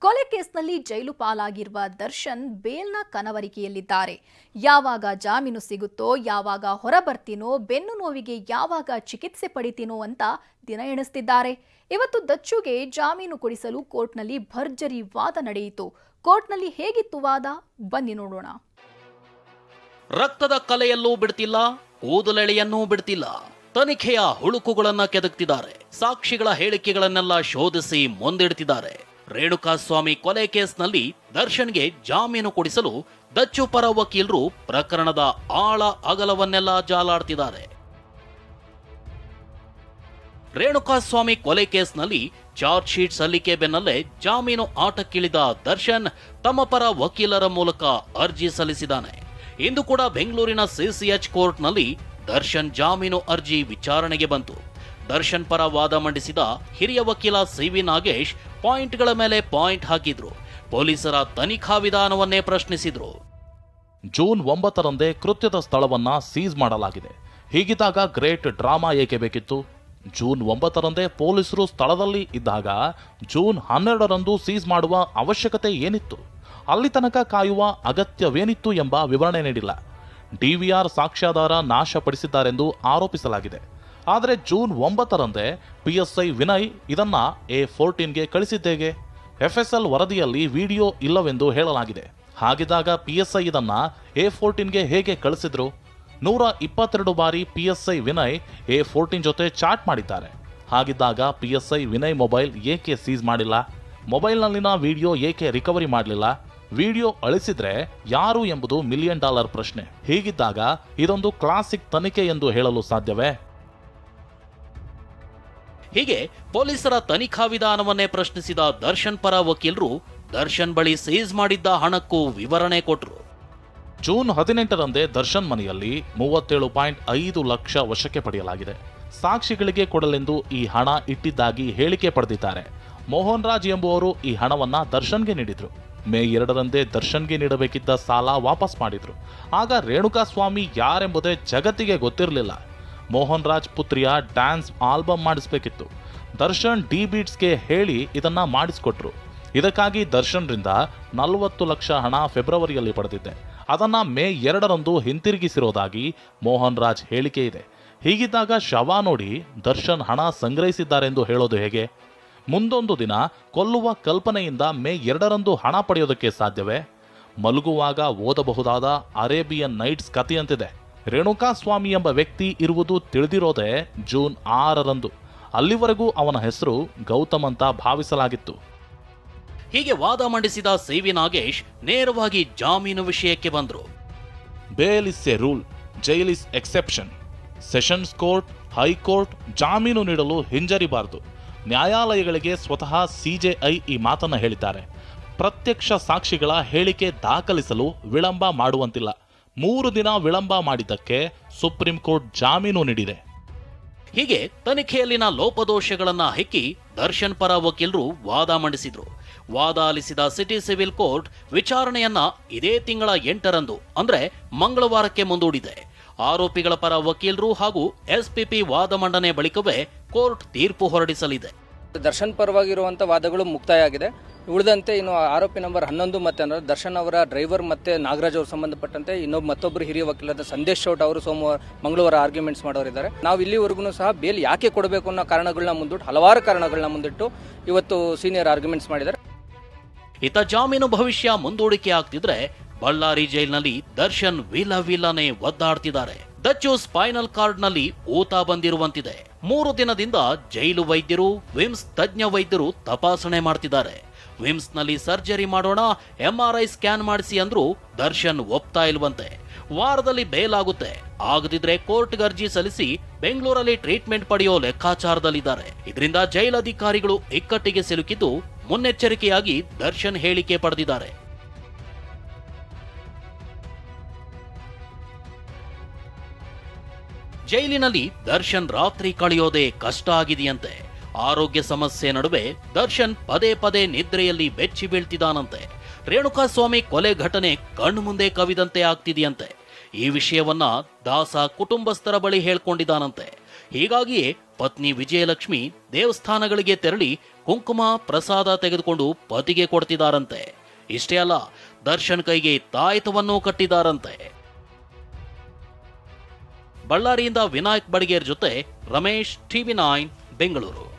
ಕೊಲೆ ಕೇಸ್ನಲ್ಲಿ ಜೈಲು ಪಾಲಾಗಿರುವ ದರ್ಶನ್ ಬೇಲ್ನ ಕನವರಿಕೆಯಲ್ಲಿದ್ದಾರೆ. ಯಾವಾಗ ಜಾಮೀನು ಸಿಗುತ್ತೋ, ಯಾವಾಗ ಹೊರಬರ್ತೀನೋ, ಬೆನ್ನು ನೋವಿಗೆ ಯಾವಾಗ ಚಿಕಿತ್ಸೆ ಪಡಿತೀನೋ ಅಂತ ದಿನ ಎಣಿಸ್ತಿದ್ದಾರೆ. ಇವತ್ತು ದಚ್ಚುಗೆ ಜಾಮೀನು ಕೊಡಿಸಲು ಕೋರ್ಟ್ನಲ್ಲಿ ಭರ್ಜರಿ ವಾದ ನಡೆಯಿತು. ಕೋರ್ಟ್ನಲ್ಲಿ ಹೇಗಿತ್ತು ವಾದ, ಬನ್ನಿ ನೋಡೋಣ. ರಕ್ತದ ಕಲೆಯಲ್ಲೂ ಬಿಡ್ತಿಲ್ಲ, ಕೂದಲೆಳೆಯನ್ನೂ ಬಿಡ್ತಿಲ್ಲ. ತನಿಖೆಯ ಹುಳುಕುಗಳನ್ನ ಕೆದಕ್ತಿದ್ದಾರೆ. ಸಾಕ್ಷಿಗಳ ಹೇಳಿಕೆಗಳನ್ನೆಲ್ಲ ಶೋಧಿಸಿ ಮುಂದಿಡ್ತಿದ್ದಾರೆ. ರೇಣುಕಾಸ್ವಾಮಿ ಕೊಲೆ ಕೇಸ್ನಲ್ಲಿ ದರ್ಶನ್ಗೆ ಜಾಮೀನು ಕೊಡಿಸಲು ದಚ್ಚು ಪರ ವಕೀಲರು ಪ್ರಕರಣದ ಆಳ ಅಗಲವನ್ನೆಲ್ಲ ಜಾಲಾಡ್ತಿದ್ದಾರೆ. ರೇಣುಕಾಸ್ವಾಮಿ ಕೊಲೆ ಕೇಸ್ನಲ್ಲಿ ಚಾರ್ಜ್ ಶೀಟ್ ಸಲ್ಲಿಕೆ ಬೆನ್ನಲ್ಲೇ ಜಾಮೀನು ಆಟಕ್ಕಿಳಿದ ದರ್ಶನ್ ತಮ್ಮ ಪರ ವಕೀಲರ ಮೂಲಕ ಅರ್ಜಿ ಸಲ್ಲಿಸಿದ್ದಾನೆ. ಇಂದು ಕೂಡ ಬೆಂಗಳೂರಿನ ಸಿಸಿಎಚ್ ಕೋರ್ಟ್ನಲ್ಲಿ ದರ್ಶನ್ ಜಾಮೀನು ಅರ್ಜಿ ವಿಚಾರಣೆಗೆ ಬಂತು. ದರ್ಶನ್ ಪರ ವಾದ ಮಂಡಿಸಿದ ಹಿರಿಯ ವಕೀಲ ಸಿವಿ ನಾಗೇಶ್ ಪಾಯಿಂಟ್ಗಳ ಮೇಲೆ ಪಾಯಿಂಟ್ ಹಾಕಿದ್ರು. ಪೊಲೀಸರ ತನಿಖಾ ವಿಧಾನವನ್ನೇ ಪ್ರಶ್ನಿಸಿದ್ರು. ಜೂನ್ 9ರಂದೇ ಕೃತ್ಯದ ಸ್ಥಳವನ್ನ ಸೀಸ್ ಮಾಡಲಾಗಿದೆ. ಹೀಗಿದ್ದಾಗ ಗ್ರೇಟ್ ಡ್ರಾಮಾ ಏಕೆ ಬೇಕಿತ್ತು? ಜೂನ್ 9ರಂದೇ ಪೊಲೀಸರು ಸ್ಥಳದಲ್ಲಿ ಇದ್ದಾಗ ಜೂನ್ 12ರಂದು ಸೀಸ್ ಮಾಡುವ ಅವಶ್ಯಕತೆ ಏನಿತ್ತು? ಅಲ್ಲಿ ತನಕ ಕಾಯುವ ಅಗತ್ಯವೇನಿತ್ತು ಎಂಬ ವಿವರಣೆ ನೀಡಿಲ್ಲ. ಡಿವಿಆರ್ ಸಾಕ್ಷ್ಯಾಧಾರ ನಾಶಪಡಿಸಿದ್ದಾರೆಂದು ಆರೋಪಿಸಲಾಗಿದೆ. ಆದರೆ ಜೂನ್ 9ರಂದೇ ಪಿಎಸ್ಐ ವಿನಯ್ ಇದನ್ನ A14ಗೆ ಕಳಿಸಿದ್ದೇಗೆ? FSL ವರದಿಯಲ್ಲಿ ವಿಡಿಯೋ ಇಲ್ಲವೆಂದು ಹೇಳಲಾಗಿದೆ. ಹಾಗಿದ್ದಾಗ ಪಿಎಸ್ಐ ಇದನ್ನ A14ಗೆ ಹೇಗೆ ಕಳಿಸಿದ್ರು? 122 ಬಾರಿ ಪಿಎಸ್ಐ ವಿನಯ್ A14 ಜೊತೆ ಚಾಟ್ ಮಾಡಿದ್ದಾರೆ. ಹಾಗಿದ್ದಾಗ ಪಿಎಸ್ಐ ವಿನಯ್ ಮೊಬೈಲ್ ಏಕೆ ಸೀಸ್ ಮಾಡಿಲ್ಲ? ಮೊಬೈಲ್ನಲ್ಲಿನ ವಿಡಿಯೋ ಏಕೆ ರಿಕವರಿ ಮಾಡಲಿಲ್ಲ? ವಿಡಿಯೋ ಅಳಿಸಿದ್ರೆ ಯಾರು ಎಂಬುದು $1 ಮಿಲಿಯನ್ ಪ್ರಶ್ನೆ. ಹೀಗಿದ್ದಾಗ ಇದೊಂದು ಕ್ಲಾಸಿಕ್ ತನಿಖೆ ಎಂದು ಹೇಳಲು ಸಾಧ್ಯವೇ? ಹೀಗೆ ಪೊಲೀಸರ ತನಿಖಾ ವಿಧಾನವನ್ನೇ ಪ್ರಶ್ನಿಸಿದ ದರ್ಶನ್ ಪರ ವಕೀಲರು ದರ್ಶನ್ ಬಳಿ ಸೀಸ್ ಮಾಡಿದ್ದ ಹಣಕ್ಕೂ ವಿವರಣೆ ಕೊಟ್ಟರು. ಜೂನ್ 18ರಂದೇ ದರ್ಶನ್ ಮನೆಯಲ್ಲಿ 37.5 ಲಕ್ಷ ವಶಕ್ಕೆ ಪಡೆಯಲಾಗಿದೆ. ಸಾಕ್ಷಿಗಳಿಗೆ ಕೊಡಲೆಂದು ಈ ಹಣ ಇಟ್ಟಿದ್ದಾಗಿ ಹೇಳಿಕೆ ಪಡೆದಿದ್ದಾರೆ. ಮೋಹನ್ ರಾಜ್ ಎಂಬುವರು ಈ ಹಣವನ್ನ ದರ್ಶನ್ಗೆ ನೀಡಿದ್ರು. ಮೇ 2ರಂದೇ ದರ್ಶನ್ಗೆ ನೀಡಬೇಕಿದ್ದ ಸಾಲ ವಾಪಸ್ ಮಾಡಿದ್ರು. ಆಗ ರೇಣುಕಾಸ್ವಾಮಿ ಯಾರೆಂಬುದೇ ಜಗತ್ತಿಗೆ ಗೊತ್ತಿರಲಿಲ್ಲ. ಮೋಹನ್ ರಾಜ್ ಪುತ್ರಿಯ ಡ್ಯಾನ್ಸ್ ಆಲ್ಬಮ್ ಮಾಡಿಸಬೇಕಿತ್ತು. ದರ್ಶನ್ ಡಿ ಬೀಟ್ಸ್ಗೆ ಹೇಳಿ ಇದನ್ನ ಮಾಡಿಸ್ಕೊಟ್ರು. ಇದಕ್ಕಾಗಿ ದರ್ಶನ್ರಿಂದ 40 ಲಕ್ಷ ಹಣ ಫೆಬ್ರವರಿಯಲ್ಲಿ ಪಡೆದಿದ್ದೆ. ಅದನ್ನ ಮೇ 2ರಂದು ಹಿಂತಿರುಗಿಸಿರೋದಾಗಿ ಮೋಹನ್ ರಾಜ್ ಹೇಳಿಕೆ ಇದೆ. ಹೀಗಿದ್ದಾಗ ಶವ ನೋಡಿ ದರ್ಶನ್ ಹಣ ಸಂಗ್ರಹಿಸಿದ್ದಾರೆಂದು ಹೇಳೋದು ಹೇಗೆ? ಮುಂದೊಂದು ದಿನ ಕೊಲ್ಲುವ ಕಲ್ಪನೆಯಿಂದ ಮೇ 2ರಂದು ಹಣ ಪಡೆಯೋದಕ್ಕೆ ಸಾಧ್ಯವೇ? ಮಲಗುವಾಗ ಓದಬಹುದಾದ ಅರೇಬಿಯನ್ ನೈಟ್ಸ್ ಕಥೆಯಂತಿದೆ. ರೇಣುಕಾಸ್ವಾಮಿ ಎಂಬ ವ್ಯಕ್ತಿ ಇರುವುದು ತಿಳಿದಿರೋದೇ ಜೂನ್ 6ರಂದು. ಅಲ್ಲಿವರೆಗೂ ಅವನ ಹೆಸರು ಗೌತಮ್ ಅಂತ ಭಾವಿಸಲಾಗಿತ್ತು. ಹೀಗೆ ವಾದ ಮಂಡಿಸಿದ ಸಿವಿ ನಾಗೇಶ್ ನೇರವಾಗಿ ಜಾಮೀನು ವಿಷಯಕ್ಕೆ ಬಂದರು. Bale is A rule, jail is exception. Sessions court, high court ಜಾಮೀನು ನೀಡಲು ಹಿಂಜರಿಬಾರದು. ನ್ಯಾಯಾಲಯಗಳಿಗೆ ಸ್ವತಃ ಸಿಜೆಐ ಈ ಮಾತನ್ನ ಹೇಳಿದ್ದಾರೆ. ಪ್ರತ್ಯಕ್ಷ ಸಾಕ್ಷಿಗಳ ಹೇಳಿಕೆ ದಾಖಲಿಸಲು ವಿಳಂಬ ಮಾಡುವಂತಿಲ್ಲ. 3 ದಿನ ವಿಳಂಬ ಮಾಡಿದ್ದಕ್ಕೆ ಸುಪ್ರೀಂ ಕೋರ್ಟ್ ಜಾಮೀನು ನೀಡಿದೆ. ಹೀಗೆ ತನಿಖೆಯಲ್ಲಿನ ಲೋಪದೋಷಗಳನ್ನ ಹೆಕ್ಕಿ ದರ್ಶನ್ ಪರ ವಕೀಲರು ವಾದ ಮಂಡಿಸಿದ್ರು. ವಾದ ಆಲಿಸಿದ ಸಿಟಿ ಸಿವಿಲ್ ಕೋರ್ಟ್ ವಿಚಾರಣೆಯನ್ನ ಇದೇ ತಿಂಗಳ 8ರಂದು ಅಂದ್ರೆ ಮಂಗಳವಾರಕ್ಕೆ ಮುಂದೂಡಿದೆ. ಆರೋಪಿಗಳ ಪರ ವಕೀಲರು ಹಾಗೂ ಎಸ್ಪಿಪಿ ವಾದ ಮಂಡನೆ ಬಳಿಕವೇ ಕೋರ್ಟ್ ತೀರ್ಪು ಹೊರಡಿಸಲಿದೆ. ದರ್ಶನ್ ಪರವಾಗಿರುವಂಥ ವಾದಗಳು ಮುಕ್ತಾಯ ಆಗಿದೆ. ಉಳಿದಂತೆ ಇನ್ನು ಆರೋಪಿ ನಂಬರ್ 11 ಮತ್ತೆ ದರ್ಶನ್ ಅವರ ಡ್ರೈವರ್ ಮತ್ತೆ ನಾಗರಾಜ್ ಅವರು ಸಂಬಂಧಪಟ್ಟಂತೆ ಮತ್ತೊಬ್ಬರು ಹಿರಿಯ ವಕೀಲರಾದ ಸಂದೇಶ್ ಚೌಟ್ ಅವರು ಮಂಗಳವಾರ ಆರ್ಗ್ಯುಮೆಂಟ್ಸ್ ಮಾಡೋರಿದ್ದಾರೆ. ನಾವು ಇಲ್ಲಿವರೆಗೂ ಸಹ ಬೇಲ್ ಯಾಕೆ ಕೊಡಬೇಕು ಅನ್ನೋ ಕಾರಣಗಳನ್ನ ಮುಂದಿಟ್ಟು, ಹಲವಾರು ಕಾರಣಗಳನ್ನ ಮುಂದಿಟ್ಟು ಇವತ್ತು ಸೀನಿಯರ್ ಆರ್ಗ್ಯುಮೆಂಟ್ಸ್ ಮಾಡಿದ್ದಾರೆ. ಇತ ಜಾಮೀನು ಭವಿಷ್ಯ ಮುಂದೂಡಿಕೆ ಆಗ್ತಿದ್ರೆ ಬಳ್ಳಾರಿ ಜೈಲಿನಲ್ಲಿ ದರ್ಶನ್ ವಿಲನೇ ಒದ್ದಾಡ್ತಿದ್ದಾರೆ. ದಚ್ಚು ಸ್ಪೈನಲ್ ಕಾರ್ಡ್ನಲ್ಲಿ ಊತ ಬಂದಿರುವಂತಿದೆ. 3 ದಿನದಿಂದ ಜೈಲು ವೈದ್ಯರು, ವಿಮ್ಸ್ ತಜ್ಞ ವೈದ್ಯರು ತಪಾಸಣೆ ಮಾಡ್ತಿದ್ದಾರೆ. ವಿಮ್ಸ್ನಲ್ಲಿ ಸರ್ಜರಿ ಮಾಡೋಣ, MRI ಸ್ಕ್ಯಾನ್ ಮಾಡಿಸಿ ಅಂದ್ರೂ ದರ್ಶನ್ ಒಪ್ತಾ ಇಲ್ವಂತೆ. ವಾರದಲ್ಲಿ ಬೇಲ್ ಆಗುತ್ತೆ, ಆಗದಿದ್ರೆ ಕೋರ್ಟ್ಗೆ ಅರ್ಜಿ ಸಲ್ಲಿಸಿ ಬೆಂಗಳೂರಲ್ಲಿ ಟ್ರೀಟ್ಮೆಂಟ್ ಪಡೆಯೋ ಲೆಕ್ಕಾಚಾರದಲ್ಲಿದ್ದಾರೆ. ಇದರಿಂದ ಜೈಲಧಿಕಾರಿಗಳು ಇಕ್ಕಟ್ಟಿಗೆ ಸಿಲುಕಿದ್ದು ಮುನ್ನೆಚ್ಚರಿಕೆಯಾಗಿ ದರ್ಶನ್ ಹೇಳಿಕೆ ಪಡೆದಿದ್ದಾರೆ. ಜೈಲಿನಲ್ಲಿ ದರ್ಶನ್ ರಾತ್ರಿ ಕಳೆಯೋದೇ ಕಷ್ಟ ಆಗಿದೆಯಂತೆ. ಆರೋಗ್ಯ ಸಮಸ್ಯೆ ನಡುವೆ ದರ್ಶನ್ ಪದೇ ನಿದ್ರೆಯಲ್ಲಿ ಬೆಚ್ಚಿ ಬೀಳ್ತಿದ್ದಾನಂತೆ. ರೇಣುಕಾಸ್ವಾಮಿ ಕೊಲೆ ಘಟನೆ ಕಣ್ಣು ಮುಂದೆ ಕವಿದಂತೆ ಆಗ್ತಿದೆಯಂತೆ. ಈ ವಿಷಯವನ್ನ ದಾಸ ಕುಟುಂಬಸ್ಥರ ಬಳಿ ಹೇಳ್ಕೊಂಡಿದ್ದಾನಂತೆ. ಹೀಗಾಗಿಯೇ ಪತ್ನಿ ವಿಜಯಲಕ್ಷ್ಮಿ ದೇವಸ್ಥಾನಗಳಿಗೆ ತೆರಳಿ ಕುಂಕುಮ ಪ್ರಸಾದ ತೆಗೆದುಕೊಂಡು ಪತಿಗೆ ಕೊಡ್ತಿದ್ದಾರಂತೆ. ಇಷ್ಟೇ ಅಲ್ಲ, ದರ್ಶನ್ ಕೈಗೆ ತಾಯಿತವನ್ನೂ ಕಟ್ಟಿದ್ದಾರಂತೆ. ಬಳ್ಳಾರಿಯಿಂದ ವಿನಾಯಕ್ ಬಡಿಗೇರ್ ಜೊತೆ ರಮೇಶ್, TV9 ಬೆಂಗಳೂರು.